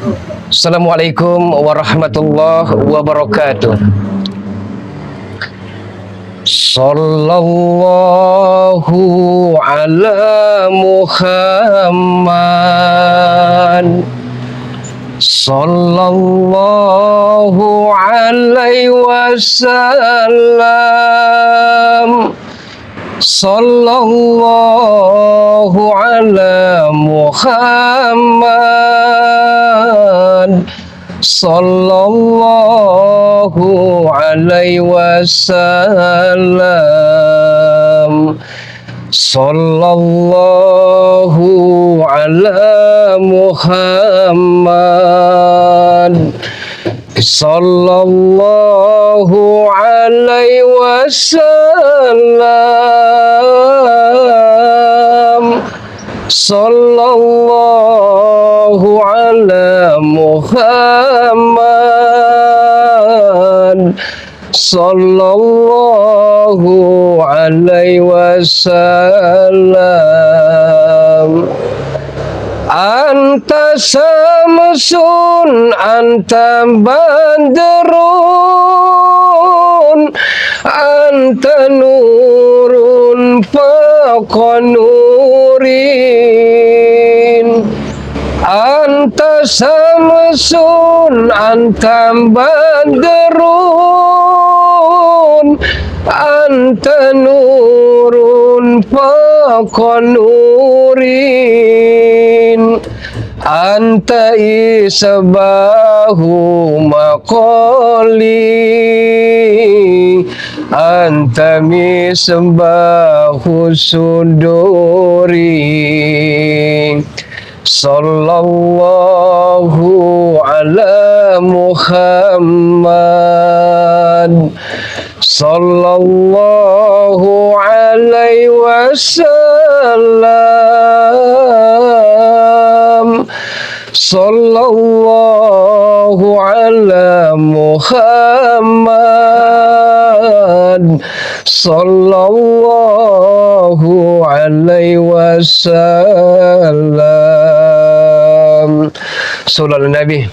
Assalamualaikum warahmatullahi wabarakatuh. Sallallahu ala Muhammad. Sallallahu alaihi wasallam. Sallallahu ala Muhammad. Sallallahu alaihi wasallam. Sallallahu ala Muhammad. Sallallahu alaihi wasallam. Sallallahu ala Muhammad. Sallallahu alaihi wasallam. Anta samsun, anta badrun, anta nurun faqa nurin. Anta samsun, anta badrun, anta nurun faqa nurin. Anta isbahu maqali, anta misbahu suduri. Sallallahu ala Muhammad. Sallallahu alaihi wasallam. Sallallahu ala Muhammad. Sallallahu alaihi wasallam. Sallallahu Nabi.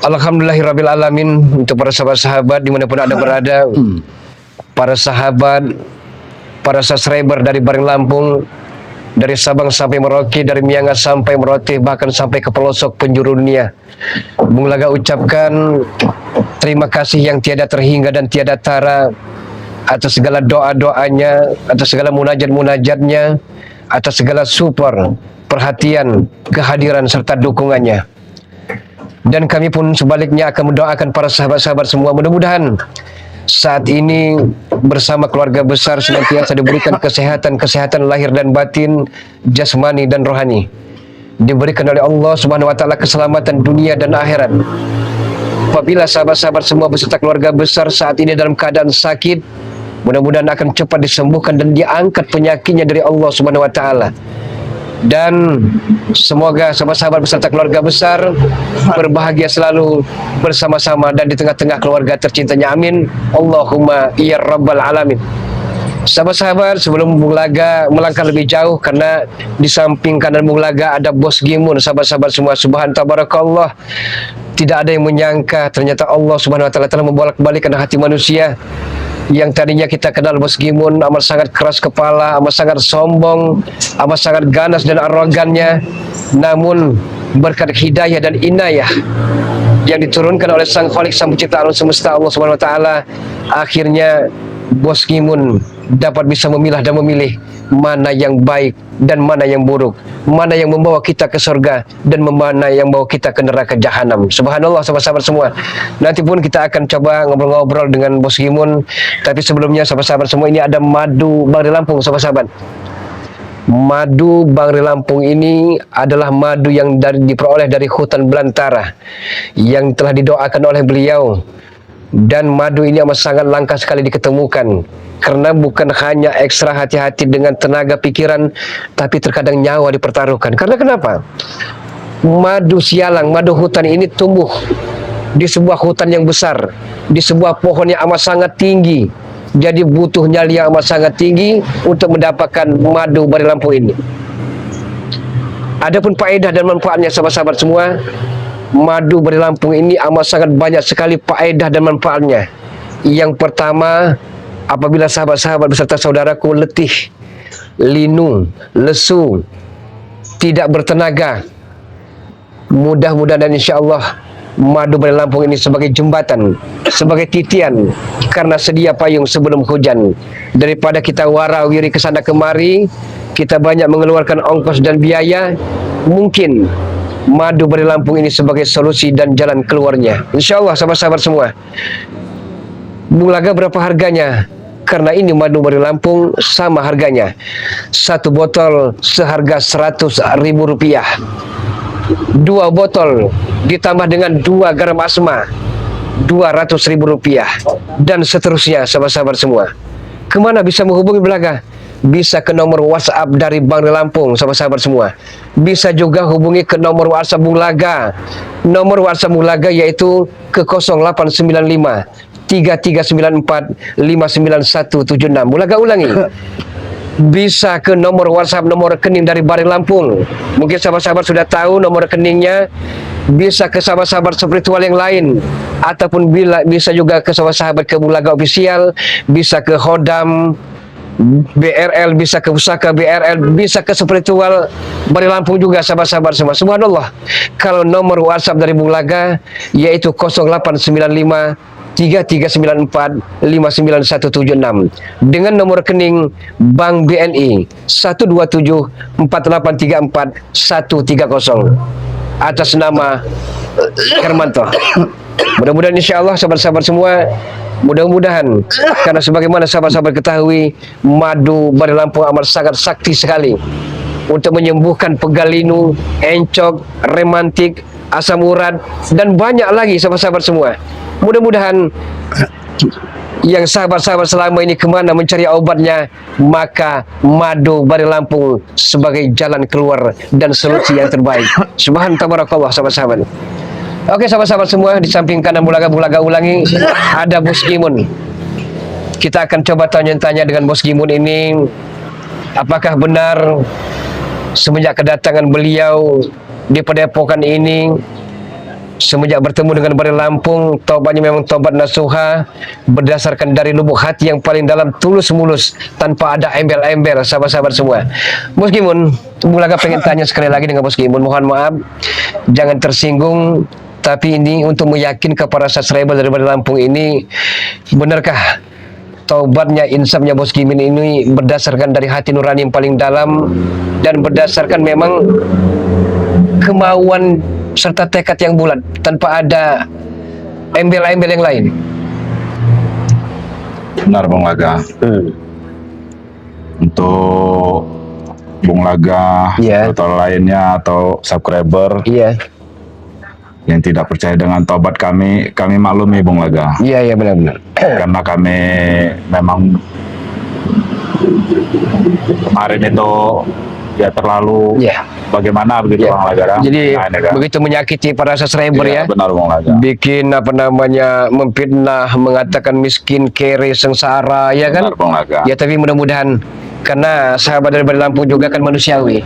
Alhamdulillahirabbil alamin. Untuk para sahabat-sahabat dimanapun Anda berada, para sahabat, para subscriber dari Bareng Lampung, dari Sabang sampai Merauke, dari Miangas sampai Merauke, bahkan sampai ke pelosok penjuru dunia. Bung Laga ucapkan terima kasih yang tiada terhingga dan tiada tara atas segala doa-doanya, atas segala munajat-munajatnya, atas segala support, perhatian, kehadiran serta dukungannya. Dan kami pun sebaliknya akan mendoakan para sahabat-sahabat semua, mudah-mudahan saat ini bersama keluarga besar senantiasa diberikan kesehatan lahir dan batin, jasmani dan rohani. Diberikan oleh Allah Subhanahu wa taala keselamatan dunia dan akhirat. Apabila sahabat-sahabat semua beserta keluarga besar saat ini dalam keadaan sakit, mudah-mudahan akan cepat disembuhkan dan diangkat penyakitnya dari Allah Subhanahu wa taala. Dan semoga sahabat-sahabat beserta keluarga besar berbahagia selalu bersama-sama dan di tengah-tengah keluarga tercintanya. Amin. Allahumma ya rabbal alamin. Sahabat-sahabat, sebelum Bung Laga melangkah lebih jauh, karena di samping kanan Bung Laga ada Bos Gimun, sahabat-sahabat semua, subhan tabarakallah. Tidak ada yang menyangka ternyata Allah Subhanahu wa taala telah membolak-balikkan hati manusia yang tadinya kita kenal Bos Gimun amat sangat keras kepala, amat sangat sombong, amat sangat ganas dan arogannya. Namun berkat hidayah dan inayah yang diturunkan oleh Sang Khalik, Sang Pencipta alam semesta, Allah Subhanahu wa taala, akhirnya Bos Gimun dapat bisa memilah dan memilih mana yang baik dan mana yang buruk, mana yang membawa kita ke surga dan mana yang membawa kita ke neraka jahanam. Subhanallah, sahabat-sahabat semua. Nanti pun kita akan coba ngobrol-ngobrol dengan Bos Gimun. Tapi sebelumnya sahabat-sahabat semua, ini ada madu Bangri Lampung, sahabat-sahabat. Madu Bangri Lampung ini adalah madu yang diperoleh dari hutan belantara yang telah didoakan oleh beliau. Dan madu ini amat sangat langka sekali diketemukan, karena bukan hanya ekstra hati-hati dengan tenaga pikiran, tapi terkadang nyawa dipertaruhkan. Karena kenapa? Madu sialang, madu hutan ini tumbuh di sebuah hutan yang besar, di sebuah pohon yang amat sangat tinggi. Jadi butuh nyali yang amat sangat tinggi untuk mendapatkan madu Bangri Lampung ini. Adapun faedah dan manfaatnya sahabat-sahabat semua, madu Bari Lampung ini amat sangat banyak sekali faedah dan manfaatnya. Yang pertama, apabila sahabat-sahabat beserta saudaraku letih, linu, lesu, tidak bertenaga, mudah-mudahan dan insya Allah madu Bari Lampung ini sebagai jembatan, sebagai titian, karena sedia payung sebelum hujan. Daripada kita warawiri ke sana kemari, kita banyak mengeluarkan ongkos dan biaya, mungkin madu Bari Lampung ini sebagai solusi dan jalan keluarnya. Insya Allah sahabat-sahabat semua. Bung Laga berapa harganya? Karena ini madu Bari Lampung sama harganya. Satu botol seharga Rp100.000. 2 botol ditambah dengan 2 garam asma Rp200.000, dan seterusnya sahabat-sahabat semua. Kemana bisa menghubungi Belaga? Bisa ke nomor WhatsApp dari Bang Lampung sahabat-sahabat semua. Bisa juga hubungi ke nomor WhatsApp Bung Laga. Nomor WhatsApp Bung Laga yaitu ke 0895 3394 59176. Bung Laga ulangi. Bisa ke nomor WhatsApp, nomor rekening dari Bari Lampung. Mungkin sahabat-sahabat sudah tahu nomor rekeningnya. Bisa ke sahabat-sahabat spiritual yang lain, ataupun bisa juga ke sahabat-sahabat ke Bung Laga Official, bisa ke Hodam BRL, bisa ke Pusaka BRL, bisa ke spiritual Bari Lampung juga sahabat-sahabat semua. Subhanallah. Kalau nomor WhatsApp dari Bung Laga yaitu 0895 3394 59176, dengan nomor rekening Bank BNI 127 4834 130 atas nama Hermanto. Mudah-mudahan insya Allah sahabat-sahabat semua, mudah-mudahan, karena sebagaimana sahabat-sahabat ketahui, madu Bari Lampung amat sangat sakti sekali untuk menyembuhkan pegal linu, encok, rematik, asam urat, dan banyak lagi sahabat-sahabat semua. Mudah-mudahan yang sahabat-sahabat selama ini kemana mencari obatnya, maka madu Bari Lampung sebagai jalan keluar dan solusi yang terbaik. Subhan tabarakallah sahabat-sahabat. Oke sahabat-sahabat semua, di samping kanan Bung Laga ulangi, ada Bos Gimun. Kita akan coba tanya-tanya dengan Bos Gimun ini, apakah benar semenjak kedatangan beliau di Padepokan ini, semenjak bertemu dengan Bari Lampung, taubatnya memang taubat nasuha, berdasarkan dari lubuk hati yang paling dalam, tulus mulus, tanpa ada embel-embel sahabat-sahabat semua. Bos Gimun, Bung Laga pengen tanya sekali lagi dengan Bos Gimun, mohon maaf, jangan tersinggung, tapi ini untuk meyakinkan para subscriber dari Bari Lampung ini, benarkah taubatnya, insafnya Bos Gimun ini berdasarkan dari hati nurani yang paling dalam, dan berdasarkan memang kemauan serta tekad yang bulat tanpa ada embel-embel yang lain? Benar Bung Laga. Untuk Bung Laga atau lainnya atau subscriber yang tidak percaya dengan taubat kami maklumi Bung Laga. Iya benar-benar. Karena kami memang kemarin itu ya terlalu bagaimana begitu Bung Laga. Jadi begitu menyakiti para subscriber Benar Bung Laga. Bikin memfitnah, mengatakan miskin, kere, sengsara, ya kan? Benar Bung Laga. Ya tapi mudah-mudahan, karena sahabat dari Bari Lampung juga kan manusiawi.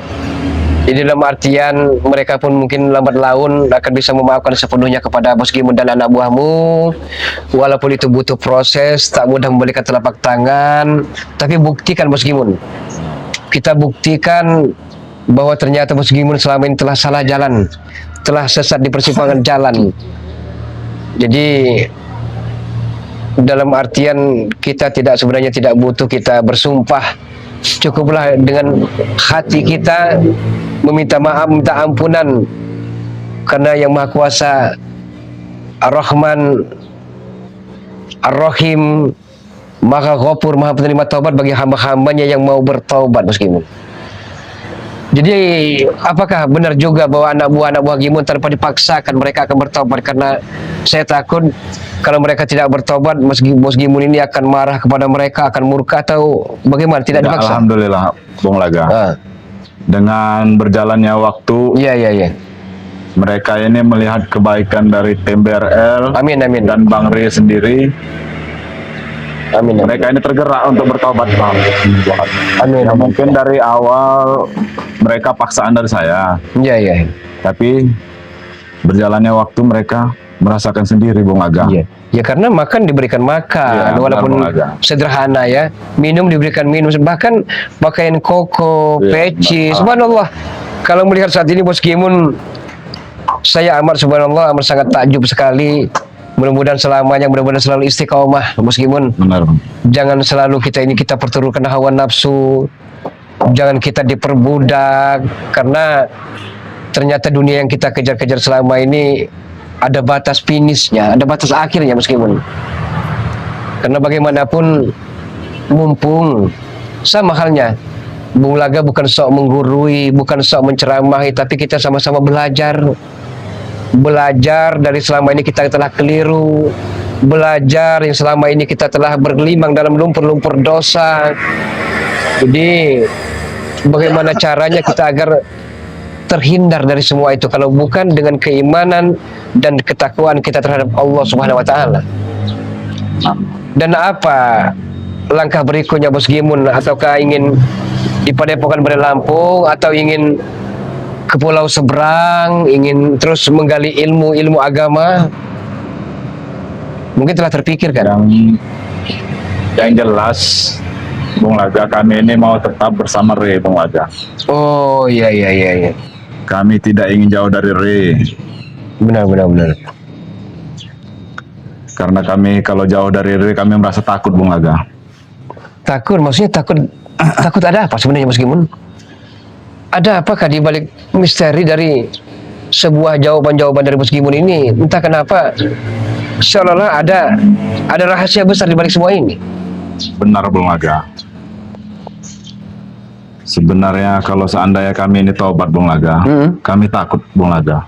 Jadi dalam artian mereka pun mungkin lambat laun akan bisa memaafkan sepenuhnya kepada Bos Gimun dan anak buahmu. Walaupun itu butuh proses, tak mudah membalikan telapak tangan. Tapi buktikan Bos Gimun. Kita buktikan bahwa ternyata Bos Gimun selama ini telah salah jalan, telah sesat di persimpangan jalan. Jadi dalam artian kita sebenarnya tidak butuh kita bersumpah, cukuplah dengan hati kita meminta maaf, minta ampunan, karena yang Maha Kuasa Ar-Rahman Ar-Rahim, Maha Ghafur, Maha penerima taubat bagi hamba-hambanya yang mau bertaubat Bos Gimun. Jadi apakah benar juga bahwa anak buah Gimun tanpa dipaksakan mereka akan bertaubat? Karena saya takut kalau mereka tidak bertobat, Bos Gimun ini akan marah kepada mereka, akan murka, atau bagaimana? Tidak dipaksa? Alhamdulillah Bung Laga. Dengan berjalannya waktu, mereka ini melihat kebaikan dari tim BRL amin. dan Bang Ri sendiri, Amin. Mereka ini tergerak untuk bertobat, Bang. Amin. Ya, mungkin dari awal mereka paksaan dari saya. Iya, iya. Tapi berjalannya waktu mereka merasakan sendiri, Bung Aga. Iya. Ya karena makan diberikan makan, Iya, walaupun benar, Bung Aga. sederhana ya. Minum diberikan minum, bahkan pakaian koko, Iya, peci. benar. Subhanallah. Kalau melihat saat ini Bos Gimun, saya amat subhanallah amat sangat takjub sekali. Mudah-mudahan selamanya, mudah-mudahan selalu istiqomah Bos Gimun. Benar, Bang. Jangan selalu kita perturutkan hawa nafsu. Jangan kita diperbudak, karena ternyata dunia yang kita kejar-kejar selama ini ada batas finishnya, ada batas akhirnya meskipun. Karena bagaimanapun, mumpung sama halnya Bung Laga bukan sok menggurui, bukan sok menceramahi, tapi kita sama-sama belajar dari selama ini kita telah keliru, belajar yang selama ini kita telah bergelimang dalam lumpur-lumpur dosa. Jadi bagaimana caranya kita agar terhindar dari semua itu, kalau bukan dengan keimanan dan ketakwaan kita terhadap Allah Subhanahu wa taala. Dan apa langkah berikutnya Bos Gimun? Ataukah ingin di Padepokan Bari Lampung, atau ingin ke pulau seberang, ingin terus menggali ilmu agama? Mungkin telah terpikirkan. Yang jelas, Bung Laga, kami ini mau tetap bersama Re, Bung Laga. Oh iya. Kami tidak ingin jauh dari Re. Benar. Karena kami kalau jauh dari Re, kami merasa takut, Bung Laga. Takut, maksudnya takut ada apa sebenarnya Mas Gimun? Ada apakah di balik misteri dari sebuah jawaban-jawaban dari Mas Gimun ini? Entah kenapa seolah-olah ada rahasia besar di balik semua ini. Benar, Bung Laga. Sebenarnya kalau seandainya kami ini taubat, Bung Laga, kami takut, Bung Laga.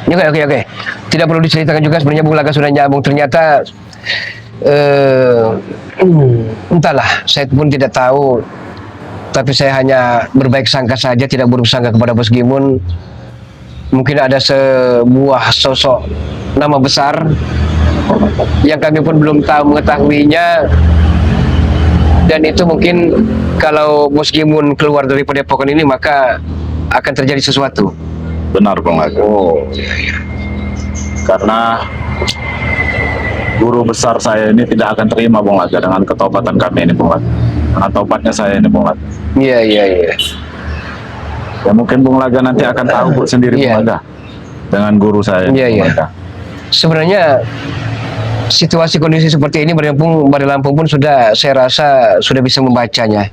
Oke. Tidak perlu diceritakan juga sebenarnya Bung Laga sudah nyambung. Ternyata entahlah, saya pun tidak tahu. Tapi saya hanya berbaik sangka saja, tidak buruk sangka kepada Bos Gimun. Mungkin ada sebuah sosok nama besar yang kami pun belum tahu mengetahuinya. Dan itu mungkin kalau Bos Gimun keluar dari Padepokan ini, maka akan terjadi sesuatu. Benar, Bung Laga. Karena guru besar saya ini tidak akan terima, Bung Laga, dengan ketobatan kami ini, Bung Laga. Dengan tobatnya saya ini, Bung Laga. Iya. Ya mungkin Bung Laga nanti akan tahu sendiri, Bung Laga, dengan guru saya. Iya. Sebenarnya situasi kondisi seperti ini Bari Lampung pun sudah, saya rasa sudah bisa membacanya.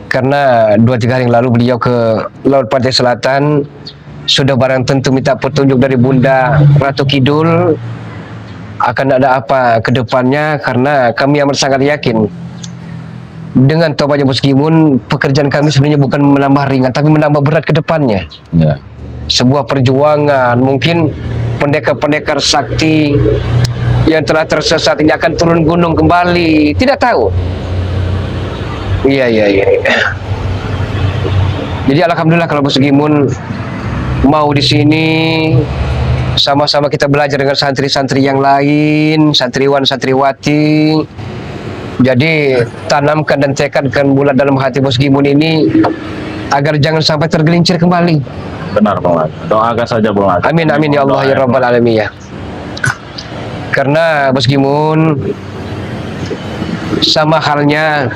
Karena 2-3 hari yang lalu beliau ke Laut Pantai Selatan, sudah barang tentu minta petunjuk dari Bunda Ratu Kidul akan ada apa ke depannya. Karena kami amat sangat yakin dengan tobatnya Bos Gimun, pekerjaan kami sebenarnya bukan menambah ringan, tapi menambah berat ke depannya. Ya. Sebuah perjuangan, mungkin pendekar-pendekar sakti yang telah tersesat ini akan turun gunung kembali, tidak tahu. Iya. Jadi alhamdulillah kalau Bos Gimun mau di sini, sama-sama kita belajar dengan santri-santri yang lain, santriwan, santriwati. Jadi tanamkan dan tekadkan bulat dalam hati Bos Gimun ini agar jangan sampai tergelincir kembali. Benar, Bung Laga. Doakan saja, Bung Laga. Amin ya Allah ya Rabbal Alamin ya. Karena Bos Gimun sama halnya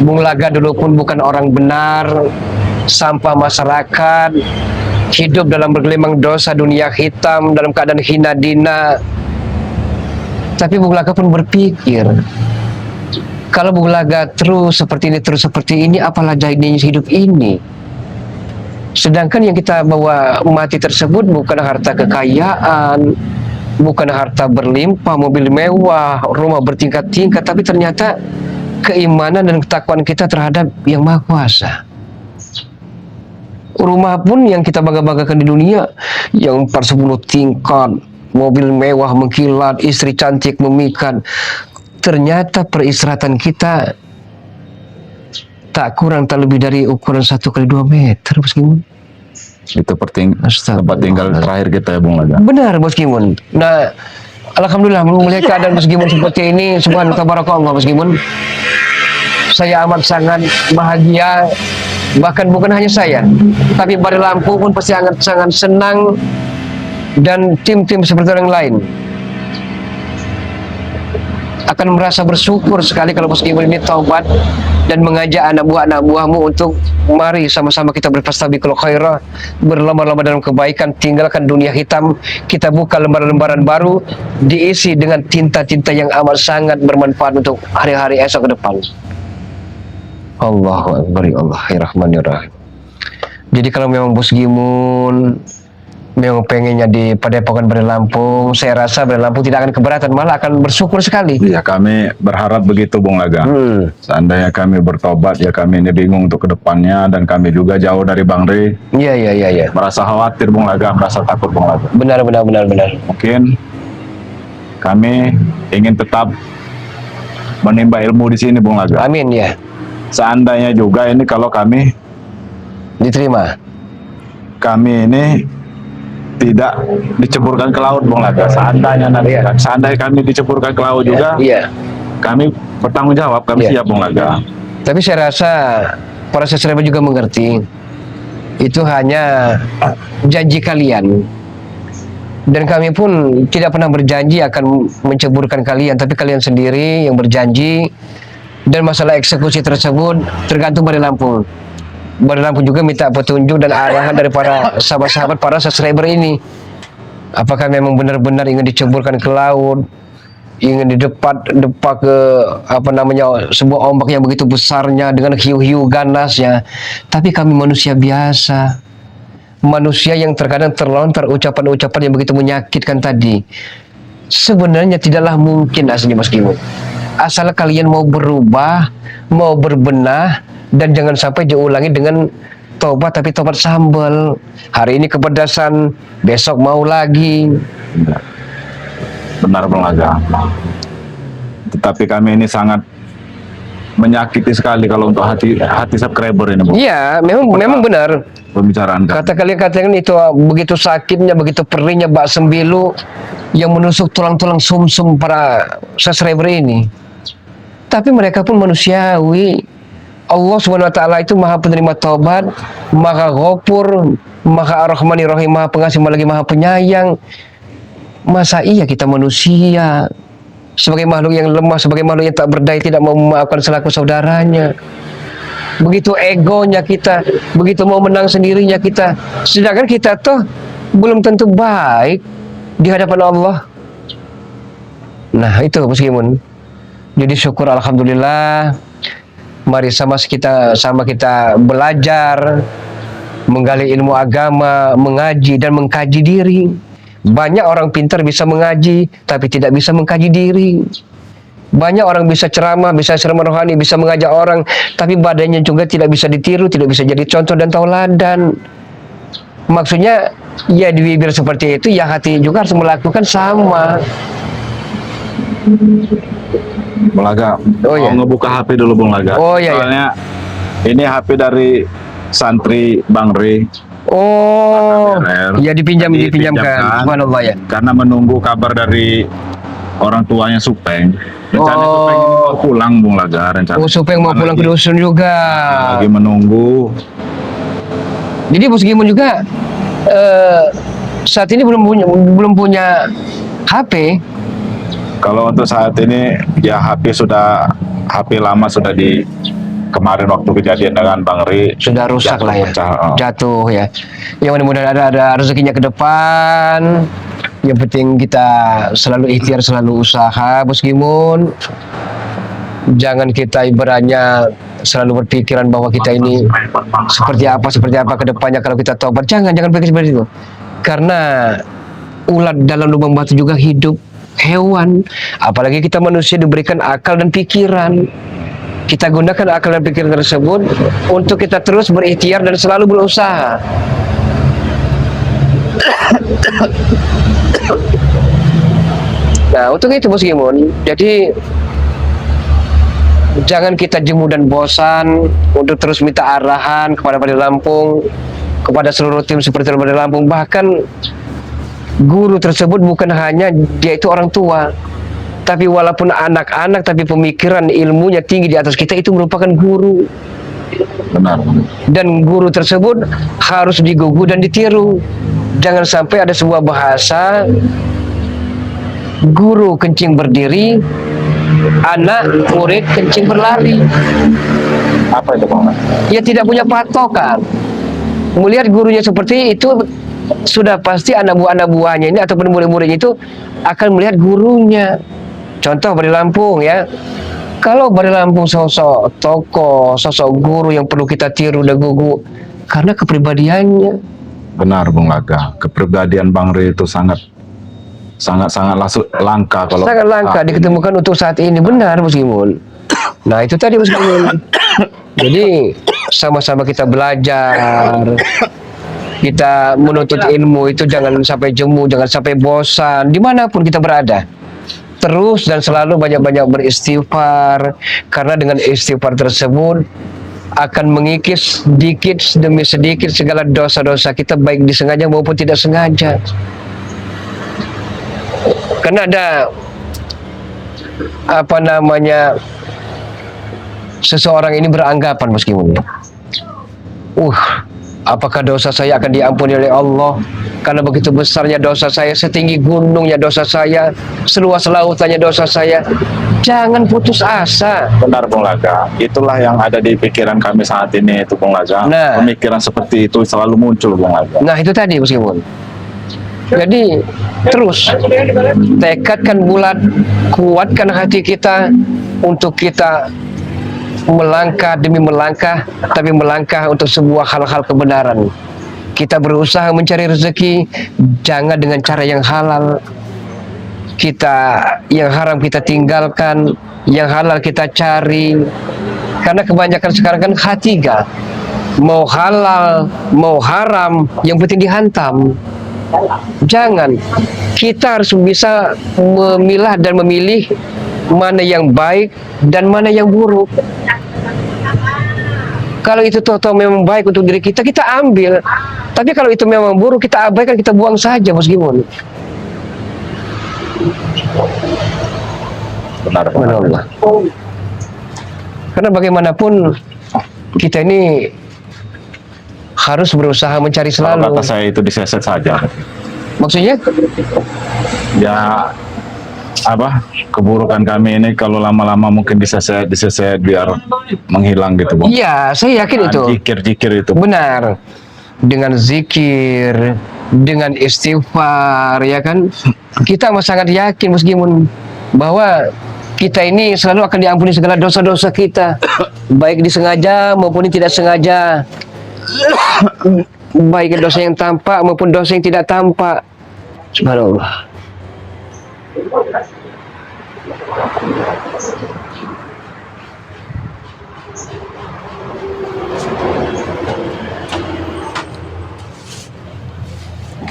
Bung Laga dulu pun bukan orang benar, sampah masyarakat, hidup dalam bergelimang dosa, dunia hitam, dalam keadaan hina dina. Tapi Bung Laga pun berpikir, kalau Bung Laga terus seperti ini, apalah jadinya hidup ini? Sedangkan yang kita bawa mati tersebut bukan harta kekayaan, bukan harta berlimpah, mobil mewah, rumah bertingkat-tingkat, tapi ternyata keimanan dan ketakwaan kita terhadap Yang Maha Kuasa. Rumah pun yang kita bangga-banggakan di dunia, yang 10 tingkat, mobil mewah mengkilat, istri cantik memikat, ternyata peristirahatan kita tak kurang, tak lebih dari ukuran 1x2 meter, Bos Gimun. Itu tempat tinggal terakhir kita ya, Bung Laga. Benar, Bos Gimun. Nah, Alhamdulillah melihat keadaan Bos Gimun seperti ini, subhanallah tabarakallah Bos Gimun. Saya amat sangat bahagia, bahkan bukan hanya saya, tapi Bari Lampung pun pasti sangat senang, dan tim-tim seperti yang lain akan merasa bersyukur sekali kalau Bos Gimun ini taubat dan mengajak anak buahmu untuk mari sama-sama kita berfastabiqul khairah, berlomba-lomba dalam kebaikan, tinggalkan dunia hitam, kita buka lembaran-lembaran baru diisi dengan tinta-tinta yang amat sangat bermanfaat untuk hari-hari esok ke depan. Allahu Akbar, Allahirrahmanirrahim. Jadi kalau memang Bos Gimun memang pengennya di Padepokan Bari Lampung, saya rasa Bari Lampung tidak akan keberatan, malah akan bersyukur sekali. Iya, kami berharap begitu Bung Laga. Seandainya kami bertobat, ya kami ini bingung untuk kedepannya, dan kami juga jauh dari Bang Ri. Iya. Merasa khawatir Bung Laga, merasa takut Bung Laga. Benar. Mungkin kami ingin tetap menimba ilmu di sini Bung Laga. Amin ya. Seandainya juga ini kalau kami diterima, kami ini tidak diceburkan ke laut Bung Laga. Seandainya nanti seandainya kami diceburkan ke laut juga, kami bertanggung jawab, kami siap Bung Laga. Tapi saya rasa para subscriber juga mengerti itu hanya janji kalian, dan kami pun tidak pernah berjanji akan menceburkan kalian, tapi kalian sendiri yang berjanji, dan masalah eksekusi tersebut tergantung Bari Lampung. Bari Lampung juga minta petunjuk dan arahan dari para sahabat-sahabat, para subscriber ini. Apakah memang benar-benar ingin diceburkan ke laut, ingin didepak ke sebuah ombak yang begitu besarnya dengan hiu-hiu ganasnya. Tapi kami manusia biasa, manusia yang terkadang terlontar ucapan-ucapan yang begitu menyakitkan tadi. Sebenarnya tidaklah mungkin asli Mas Gimun. Asal kalian mau berubah, mau berbenah, dan jangan sampai diulangi dengan tobat tapi tobat sambal. Hari ini kepedasan, besok mau lagi. Benar Bung Laga. Tetapi kami ini sangat menyakiti sekali kalau untuk hati subscriber ini Bung. Iya, memang benar. Pembicaraan kata kalian katakan itu begitu sakitnya, begitu perihnya bak sembilu yang menusuk tulang-tulang sumsum para subscriber ini. Tapi mereka pun manusiawi. Allah Subhanahu wa taala itu Maha penerima taubat, Maha Ghafur, Maha Ar-Rahmanir Rahim, Maha Pengasih, lagi Maha Penyayang. Masa iya kita manusia sebagai makhluk yang lemah, sebagai makhluk yang tak berdaya, tidak mau memaafkan selaku saudaranya? Begitu egonya kita, begitu mau menang sendirinya kita, sedangkan kita toh belum tentu baik di hadapan Allah. Nah itu Bos Gimun. Jadi syukur alhamdulillah. Mari sama kita belajar, menggali ilmu agama, mengaji dan mengkaji diri. Banyak orang pintar bisa mengaji, tapi tidak bisa mengkaji diri. Banyak orang bisa ceramah rohani, bisa mengajak orang, tapi badannya juga tidak bisa ditiru, tidak bisa jadi contoh dan tauladan. Maksudnya, ya di bibir seperti itu, ya hati juga harus melakukan sama. Bung Laga, mau ngebuka HP dulu Bung Laga. Soalnya ini HP dari santri Bang Ri. Ya dipinjamkan. Subhanallah ya. Karena menunggu kabar dari orang tuanya Supeng. Rencana Supeng ini mau pulang Bung Laga. Supeng mau pulang ke dusun juga. Lagi menunggu. Jadi Bos Gimun juga saat ini belum punya HP. Kalau untuk saat ini ya HP lama sudah di kemarin waktu kejadian dengan Bang Ri sudah rusak lah ya, jatuh ya. Yang mudah-mudahan ada rezekinya ke depan. Yang penting kita selalu ikhtiar, selalu usaha Bos Gimun. Jangan kita ibaratnya selalu berpikiran bahwa kita ini seperti apa ke depannya kalau kita tobat. Jangan pikir seperti itu. Karena ulat dalam lubang batu juga hidup. Hewan, apalagi kita manusia diberikan akal dan pikiran. Kita gunakan akal dan pikiran tersebut untuk kita terus berikhtiar dan selalu berusaha. Nah, untuk itu Bos Gimun, jadi jangan kita jemu dan bosan untuk terus minta arahan kepada Bari Lampung, kepada seluruh tim seperti Bari Lampung, bahkan Guru tersebut bukan hanya dia itu orang tua, tapi walaupun anak-anak, tapi pemikiran ilmunya tinggi di atas kita, itu merupakan guru. Benar. Dan guru tersebut harus digugu dan ditiru. Jangan sampai ada sebuah bahasa, guru kencing berdiri, anak murid kencing berlari. Apa itu Bang? Ya tidak punya patokan. Melihat gurunya seperti itu, sudah pasti anak buahnya ini ataupun murid-muridnya itu akan melihat gurunya. Contoh Bari Lampung ya. Kalau Bari Lampung sosok tokoh, sosok guru yang perlu kita tiru dan gugu karena kepribadiannya. Benar Bung Laga. Kepribadian Bang Ri itu sangat langka kalau Sangat langka diketemukan untuk saat ini. Benar Mas Gimun. Nah itu tadi Mas Gimun. Jadi sama-sama kita belajar, kita menuntut ilmu itu jangan sampai jemu, jangan sampai bosan dimanapun kita berada. Terus dan selalu banyak-banyak beristighfar, karena dengan istighfar tersebut akan mengikis sedikit demi sedikit segala dosa-dosa kita, baik disengaja maupun tidak sengaja. Karena ada seseorang ini beranggapan meskipun apakah dosa saya akan diampuni oleh Allah? Karena begitu besarnya dosa saya, setinggi gunungnya dosa saya, seluas lautannya dosa saya. Jangan putus asa. Benar Bung Laga. Itulah yang ada di pikiran kami saat ini itu Bung Laga. Nah, pemikiran seperti itu selalu muncul Bung Laga. Nah itu tadi meskipun. Jadi terus tekadkan bulat, kuatkan hati kita untuk kita melangkah demi melangkah, tapi melangkah untuk sebuah hal-hal kebenaran. Kita berusaha mencari rezeki, jangan dengan cara yang halal. Yang haram kita tinggalkan, yang halal kita cari. Karena kebanyakan sekarang kan H3, mau halal, mau haram, yang penting dihantam. Jangan. Kita harus bisa memilah dan memilih mana yang baik dan mana yang buruk. Kalau itu total memang baik untuk diri kita, kita ambil. Tapi kalau itu memang buruk, kita abaikan, kita buang saja meskipun. Benar. Karena bagaimanapun kita ini harus berusaha mencari selalu. Kalau kata saya itu diseset saja. Maksudnya? Ya keburukan kami ini kalau lama-lama mungkin diseset biar menghilang gitu Bang. Iya, saya yakin itu. Zikir itu. Benar. Dengan zikir, dengan istighfar, ya kan? Kita sangat yakin meskipun bahwa kita ini selalu akan diampuni segala dosa-dosa kita, baik disengaja maupun tidak sengaja, baik dosa yang tampak maupun dosa yang tidak tampak. Subhanallah.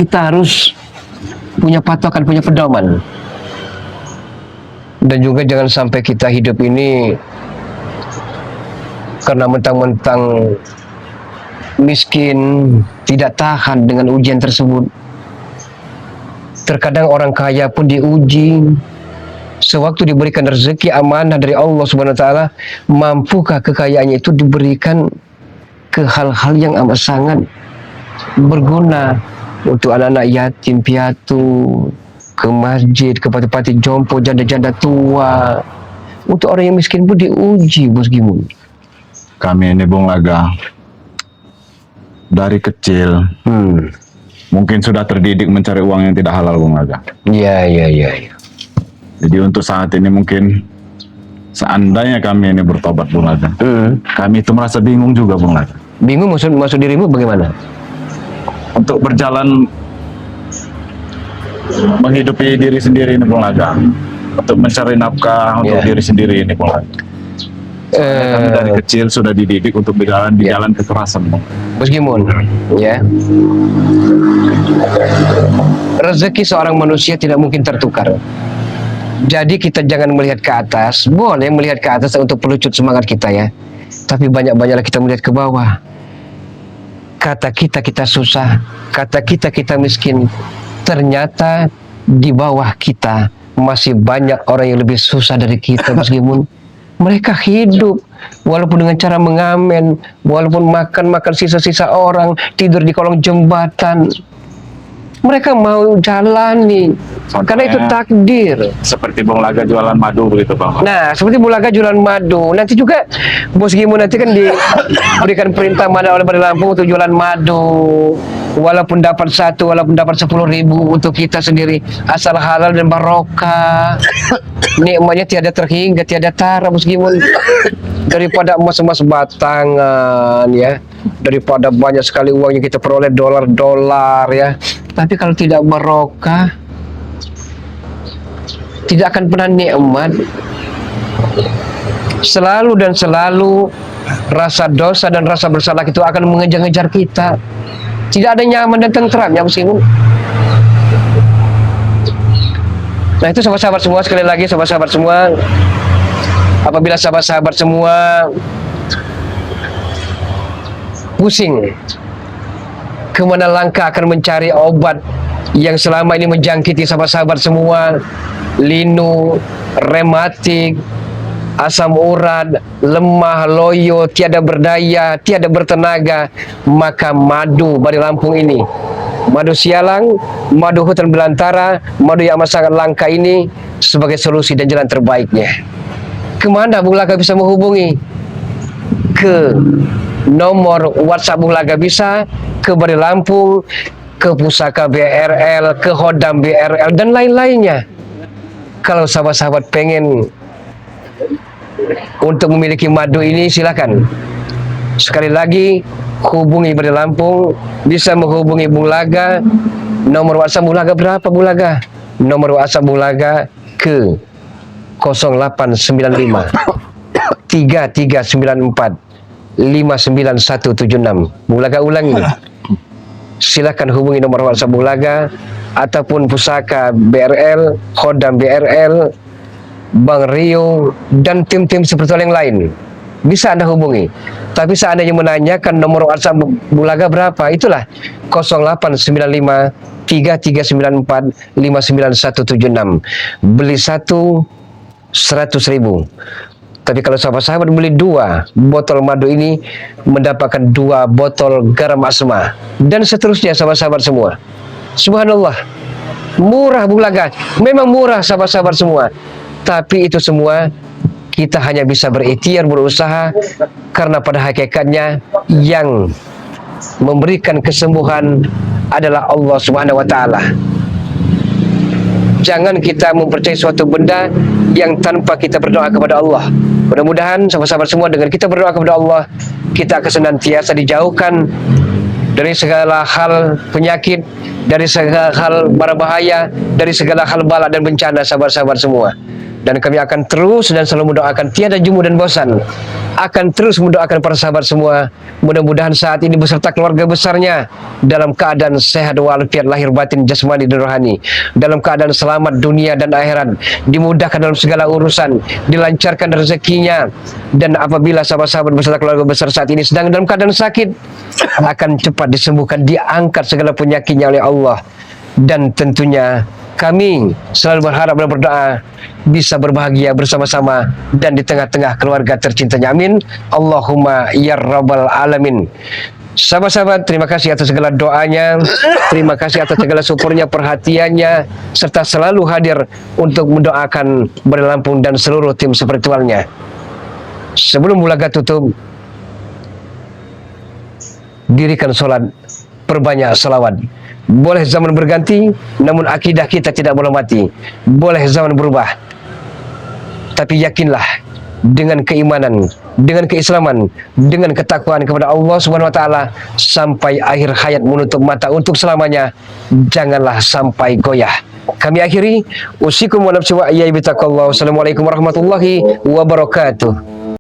Kita harus punya patokan, punya pedoman. Dan juga jangan sampai kita hidup ini karena mentang-mentang miskin, tidak tahan dengan ujian tersebut. Terkadang orang kaya pun diuji. Sewaktu diberikan rezeki amanah dari Allah Subhanahu wa taala, mampukah kekayaannya itu diberikan ke hal-hal yang amat sangat berguna untuk anak-anak yatim piatu, ke masjid, ke panti-panti jompo, janda-janda tua. Untuk orang yang miskin pun diuji, bosku. Kami ini Bung Laga dari kecil mungkin sudah terdidik mencari uang yang tidak halal Bung Laga. Iya. Jadi untuk saat ini mungkin seandainya kami ini bertobat Bung Laga, kami itu merasa bingung juga Bung Laga. Bingung maksud dirimu bagaimana? Untuk berjalan menghidupi diri sendiri ini Bung Laga, untuk mencari nafkah untuk diri sendiri ini Bung Laga. Kami dari kecil sudah dididik untuk berjalan di jalan kekerasan Bung. Meskipun ya, rezeki seorang manusia tidak mungkin tertukar. Jadi kita jangan melihat ke atas. Boleh melihat ke atas untuk pelucut semangat kita ya, tapi banyak-banyaklah kita melihat ke bawah. Kata kita susah, kata kita miskin, ternyata di bawah kita masih banyak orang yang lebih susah dari kita, meskipun mereka hidup walaupun dengan cara mengamen, walaupun makan sisa-sisa orang, tidur di kolong jembatan. Mereka mau jalani karena itu takdir. Seperti Bung Laga jualan madu begitu Bang. Nah, seperti Bung Laga jualan madu. Nanti juga Bos Gimu nanti kan diberikan perintah oleh Bari Lampung untuk jualan madu. Walaupun dapat 10.000 untuk kita sendiri, asal halal dan barokah. Nikmatnya tiada terhingga, tiada tara, Bos Gimu. Daripada emas-emas batangan ya, daripada banyak sekali uang yang kita peroleh dolar-dolar ya. Tapi kalau tidak barokah, tidak akan pernah nikmat. Selalu dan selalu rasa dosa dan rasa bersalah itu akan mengejar-ngejar kita. Tidak ada nyaman dan tentramnya, meskipun. Nah, itu sahabat-sahabat semua, sekali lagi sahabat-sahabat semua, apabila sahabat-sahabat semua pusing kemana langkah akan mencari obat yang selama ini menjangkiti sahabat-sahabat semua, linu, rematik, asam urat, lemah, loyo, tiada berdaya, tiada bertenaga, maka madu Bari Lampung ini, madu sialang, madu hutan belantara, madu yang amat sangat langka ini sebagai solusi dan jalan terbaiknya. Kemana Bung Laga bisa menghubungi? Ke nomor WhatsApp Bung Laga bisa, ke Bari Lampung, ke Pusaka BRL, ke Hodam BRL, dan lain-lainnya. Kalau sahabat-sahabat pengen untuk memiliki madu ini, silakan. Sekali lagi, hubungi Bari Lampung, bisa menghubungi Bung Laga. Nomor WhatsApp Bung Laga berapa, Bung Laga? Nomor WhatsApp Bung Laga ke 0895 3394 59176. Bung Laga ulangi. Silakan hubungi nomor WhatsApp Bung Laga ataupun Pusaka BRL, Hodam BRL, Bang Rio, dan tim-tim spiritual yang lain. Bisa Anda hubungi. Tapi seandainya menanyakan nomor WhatsApp Bung Laga berapa, itulah 0895 3394 59176. Beli satu 100.000. Tapi kalau sahabat-sahabat beli 2 botol madu ini, mendapatkan 2 botol garam asma, dan seterusnya sahabat-sahabat semua. Subhanallah, murah Bung Laga, memang murah sahabat-sahabat semua. Tapi itu semua kita hanya bisa berikhtiar, berusaha, karena pada hakikatnya yang memberikan kesembuhan adalah Allah Subhanahu wa taala. Jangan kita mempercayai suatu benda yang tanpa kita berdoa kepada Allah. Mudah-mudahan sahabat-sahabat semua, dengan kita berdoa kepada Allah, kita akan senantiasa dijauhkan dari segala hal penyakit, dari segala hal berbahaya, dari segala hal bala dan bencana, sahabat-sahabat semua. Dan kami akan terus dan selalu mendoakan, tiada jemu dan bosan, akan terus mendoakan para sahabat semua. Mudah-mudahan saat ini beserta keluarga besarnya dalam keadaan sehat walafiat lahir batin, jasmani dan rohani, dalam keadaan selamat dunia dan akhirat, dimudahkan dalam segala urusan, dilancarkan rezekinya. Dan apabila sahabat-sahabat beserta keluarga besar saat ini sedang dalam keadaan sakit, akan cepat disembuhkan, diangkat segala penyakitnya oleh Allah. Dan tentunya kami selalu berharap dan berdoa bisa berbahagia bersama-sama dan di tengah-tengah keluarga tercintanya. Amin. Allahumma ya rabbal alamin. Sahabat-sahabat, terima kasih atas segala doanya, terima kasih atas segala supportnya, perhatiannya, serta selalu hadir untuk mendoakan Bari Lampung dan seluruh tim spiritualnya. Sebelum Bung Laga tutup, dirikan sholat, perbanyak salawat. Boleh zaman berganti, namun akidah kita tidak boleh mati. Boleh zaman berubah, tapi yakinlah dengan keimanan, dengan keislaman, dengan ketakwaan kepada Allah Subhanahu wa taala sampai akhir hayat menutup mata untuk selamanya, janganlah sampai goyah. Kami akhiri, usikum wa nafsi wa iyyakum bitaqwallah. Wassalamualaikum warahmatullahi wabarakatuh.